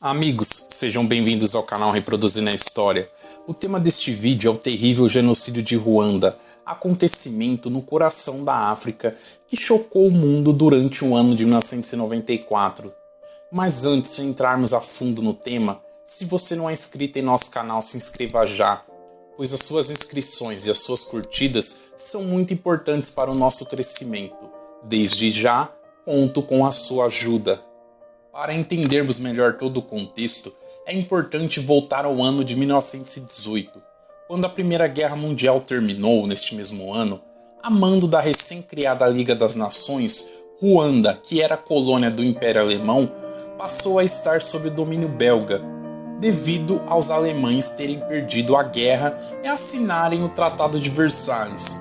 Amigos, sejam bem-vindos ao canal Reproduzindo a História. O tema deste vídeo é o terrível genocídio de Ruanda, acontecimento no coração da África que chocou o mundo durante o ano de 1994. Mas antes de entrarmos a fundo no tema, se você não é inscrito em nosso canal, se inscreva já, pois as suas inscrições e as suas curtidas são muito importantes para o nosso crescimento. Desde já, conto com a sua ajuda. Para entendermos melhor todo o contexto, é importante voltar ao ano de 1918, quando a Primeira Guerra Mundial terminou neste mesmo ano. A mando da recém-criada Liga das Nações, Ruanda, que era colônia do Império Alemão, passou a estar sob o domínio belga, devido aos alemães terem perdido a guerra e assinarem o Tratado de Versalhes.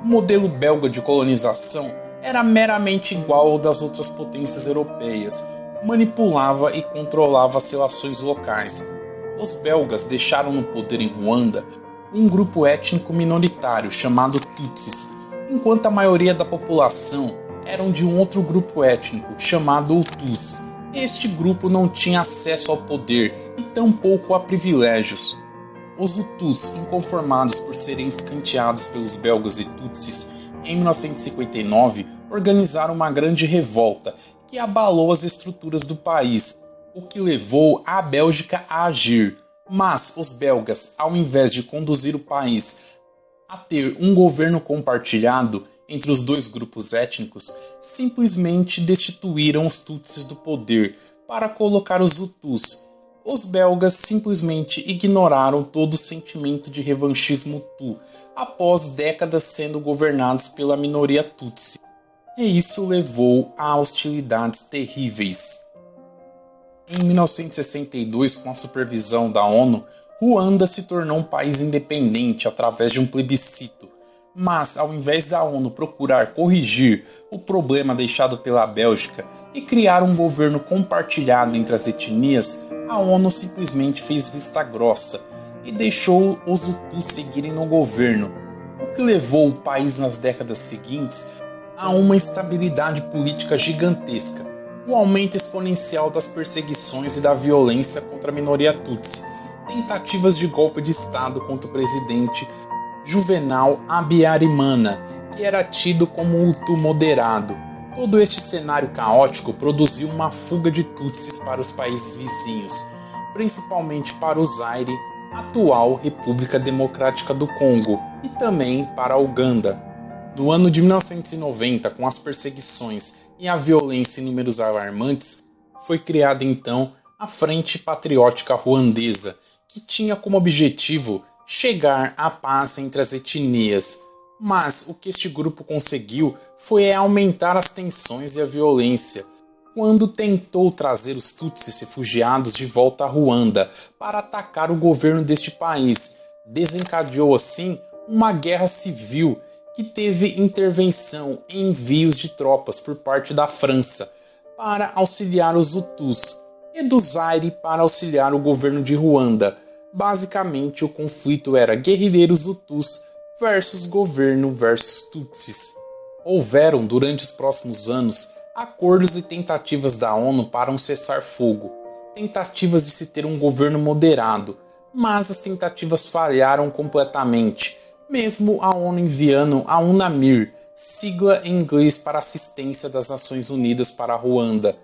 O modelo belga de colonização era meramente igual ao das outras potências europeias, manipulava e controlava as relações locais. Os belgas deixaram no poder em Ruanda um grupo étnico minoritário chamado Tutsis, enquanto a maioria da população eram de um outro grupo étnico chamado Hutus. Este grupo não tinha acesso ao poder e tampouco a privilégios. Os Hutus, inconformados por serem escanteados pelos belgas e Tutsis, em 1959 organizaram uma grande revolta que abalou as estruturas do país, o que levou a Bélgica a agir. Mas os belgas, ao invés de conduzir o país a ter um governo compartilhado entre os dois grupos étnicos, simplesmente destituíram os Tutsis do poder para colocar os Hutus. Os belgas simplesmente ignoraram todo o sentimento de revanchismo Hutu, após décadas sendo governados pela minoria Tutsi. E isso levou a hostilidades terríveis. Em 1962, com a supervisão da ONU, Ruanda se tornou um país independente através de um plebiscito. Mas, ao invés da ONU procurar corrigir o problema deixado pela Bélgica e criar um governo compartilhado entre as etnias, a ONU simplesmente fez vista grossa e deixou os Hutus seguirem no governo, o que levou o país nas décadas seguintes a uma instabilidade política gigantesca, o aumento exponencial das perseguições e da violência contra a minoria Tutsi, tentativas de golpe de Estado contra o presidente Juvenal Habyarimana, que era tido como um Hutu moderado. Todo este cenário caótico produziu uma fuga de Tutsis para os países vizinhos, principalmente para o Zaire, atual República Democrática do Congo, e também para a Uganda. No ano de 1990, com as perseguições e a violência em números alarmantes, foi criada então a Frente Patriótica Ruandesa, que tinha como objetivo chegar à paz entre as etnias. Mas o que este grupo conseguiu foi aumentar as tensões e a violência, quando tentou trazer os Tutsis refugiados de volta a Ruanda para atacar o governo deste país. Desencadeou assim uma guerra civil que teve intervenção e envios de tropas por parte da França para auxiliar os Hutus e do Zaire para auxiliar o governo de Ruanda. Basicamente, o conflito era guerrilheiros Hutus versus governo versus Tutsis. Houveram, durante os próximos anos, acordos e tentativas da ONU para um cessar-fogo, tentativas de se ter um governo moderado, mas as tentativas falharam completamente, mesmo a ONU enviando a UNAMIR, sigla em inglês para Assistência das Nações Unidas para Ruanda.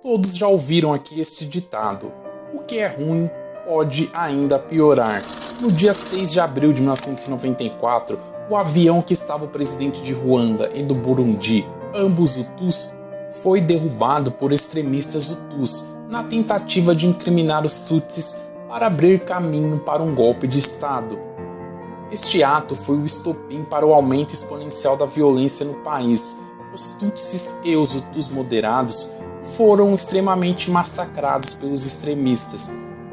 Todos já ouviram aqui este ditado: o que é ruim pode ainda piorar. No dia 6 de abril de 1994, o avião que estava o presidente de Ruanda e do Burundi, ambos Hutus, foi derrubado por extremistas Hutus, na tentativa de incriminar os Tutsis para abrir caminho para um golpe de Estado. Este ato foi o estopim para o aumento exponencial da violência no país. Os Tutsis e os Hutus moderados foram extremamente massacrados pelos extremistas,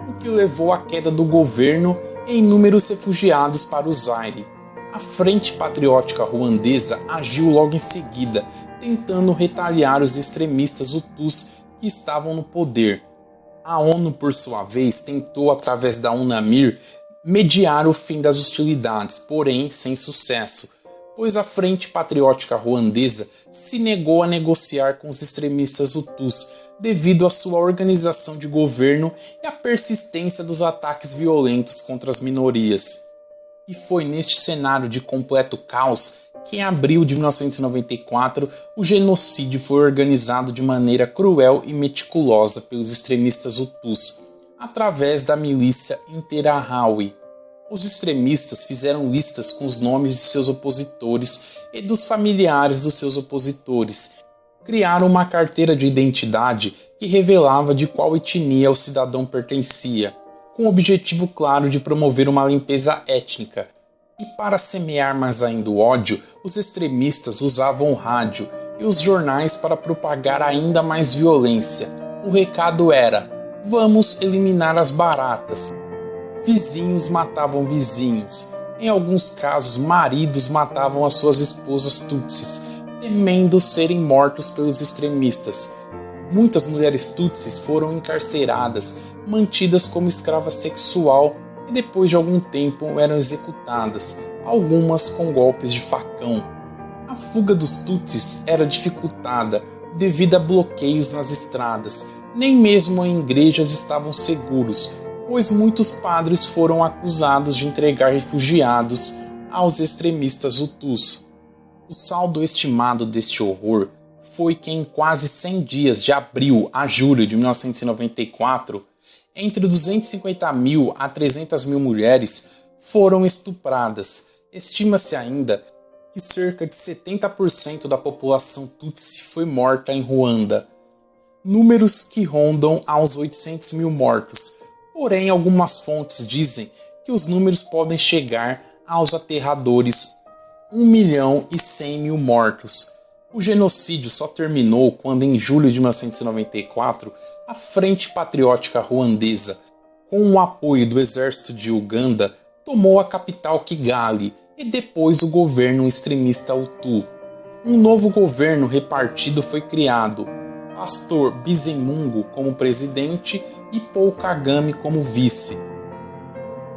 o que levou à queda do governo e inúmeros refugiados para o Zaire. A Frente Patriótica Ruandesa agiu logo em seguida, tentando retaliar os extremistas Hutus que estavam no poder. A ONU, por sua vez, tentou, através da UNAMIR, mediar o fim das hostilidades, porém sem sucesso. pois a Frente Patriótica Ruandesa se negou a negociar com os extremistas Hutus devido à sua organização de governo e à persistência dos ataques violentos contra as minorias. E foi neste cenário de completo caos que em abril de 1994 o genocídio foi organizado de maneira cruel e meticulosa pelos extremistas Hutus, através da milícia Interahamwe. Os extremistas fizeram listas com os nomes de seus opositores e dos familiares dos seus opositores. Criaram uma carteira de identidade que revelava de qual etnia o cidadão pertencia, com o objetivo claro de promover uma limpeza étnica. E para semear mais ainda o ódio, os extremistas usavam o rádio e os jornais para propagar ainda mais violência. O recado era: vamos eliminar as baratas. Vizinhos matavam vizinhos. Em alguns casos, maridos matavam as suas esposas tutsis, temendo serem mortos pelos extremistas. Muitas mulheres tutsis foram encarceradas, mantidas como escrava sexual e depois de algum tempo eram executadas, algumas com golpes de facão. A fuga dos tutsis era dificultada devido a bloqueios nas estradas. Nem mesmo em igrejas estavam seguros, pois muitos padres foram acusados de entregar refugiados aos extremistas Hutus. O saldo estimado deste horror foi que em quase 100 dias, de abril a julho de 1994, entre 250 mil a 300 mil mulheres foram estupradas. Estima-se ainda que cerca de 70% da população Tutsi foi morta em Ruanda, números que rondam aos 800 mil mortos. Porém, algumas fontes dizem que os números podem chegar aos aterradores 1.100.000 mortos. O genocídio só terminou quando, em julho de 1994, a Frente Patriótica Ruandesa, com o apoio do exército de Uganda, tomou a capital Kigali e depois o governo extremista Hutu. Um novo governo repartido foi criado, Pastor Bizimungu como presidente e Paul Kagame como vice.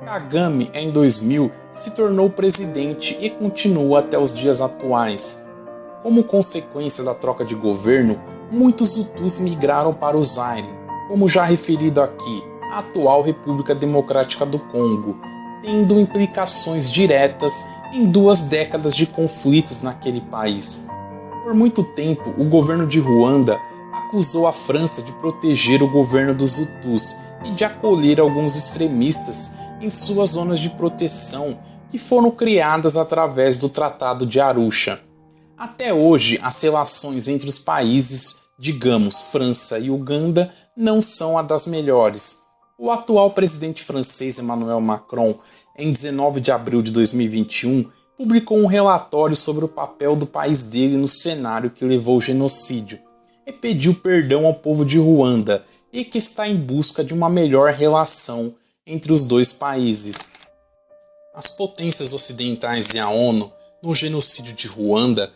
Kagame, em 2000, se tornou presidente e continua até os dias atuais. Como consequência da troca de governo, muitos Hutus migraram para o Zaire, como já referido aqui, a atual República Democrática do Congo, tendo implicações diretas em 2 décadas de conflitos naquele país. Por muito tempo, o governo de Ruanda acusou a França de proteger o governo dos Hutus e de acolher alguns extremistas em suas zonas de proteção que foram criadas através do Tratado de Arusha. Até hoje, as relações entre os países, digamos França e Uganda, não são a das melhores. O atual presidente francês Emmanuel Macron, em 19 de abril de 2021, publicou um relatório sobre o papel do país dele no cenário que levou ao genocídio e pediu perdão ao povo de Ruanda e que está em busca de uma melhor relação entre os dois países. As potências ocidentais e a ONU, no genocídio de Ruanda,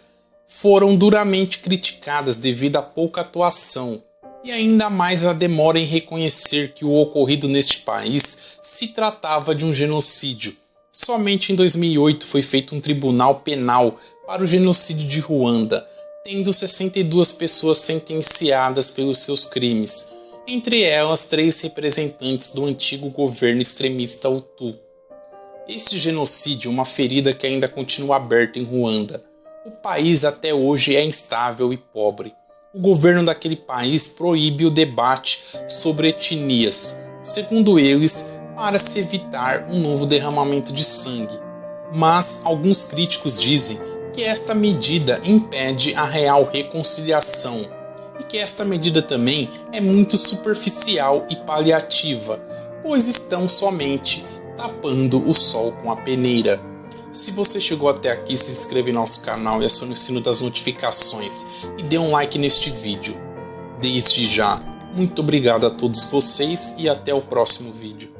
foram duramente criticadas devido à pouca atuação e ainda mais a demora em reconhecer que o ocorrido neste país se tratava de um genocídio. Somente em 2008 foi feito um tribunal penal para o genocídio de Ruanda, tendo 62 pessoas sentenciadas pelos seus crimes, entre elas 3 representantes do antigo governo extremista Hutu. Este genocídio é uma ferida que ainda continua aberta em Ruanda. O país até hoje é instável e pobre. O governo daquele país proíbe o debate sobre etnias, segundo eles, para se evitar um novo derramamento de sangue. Mas alguns críticos dizem que esta medida impede a real reconciliação e que esta medida também é muito superficial e paliativa, pois estão somente tapando o sol com a peneira. Se você chegou até aqui, se inscreva em nosso canal e acione o sino das notificações e dê um like neste vídeo. Desde já, muito obrigado a todos vocês e até o próximo vídeo.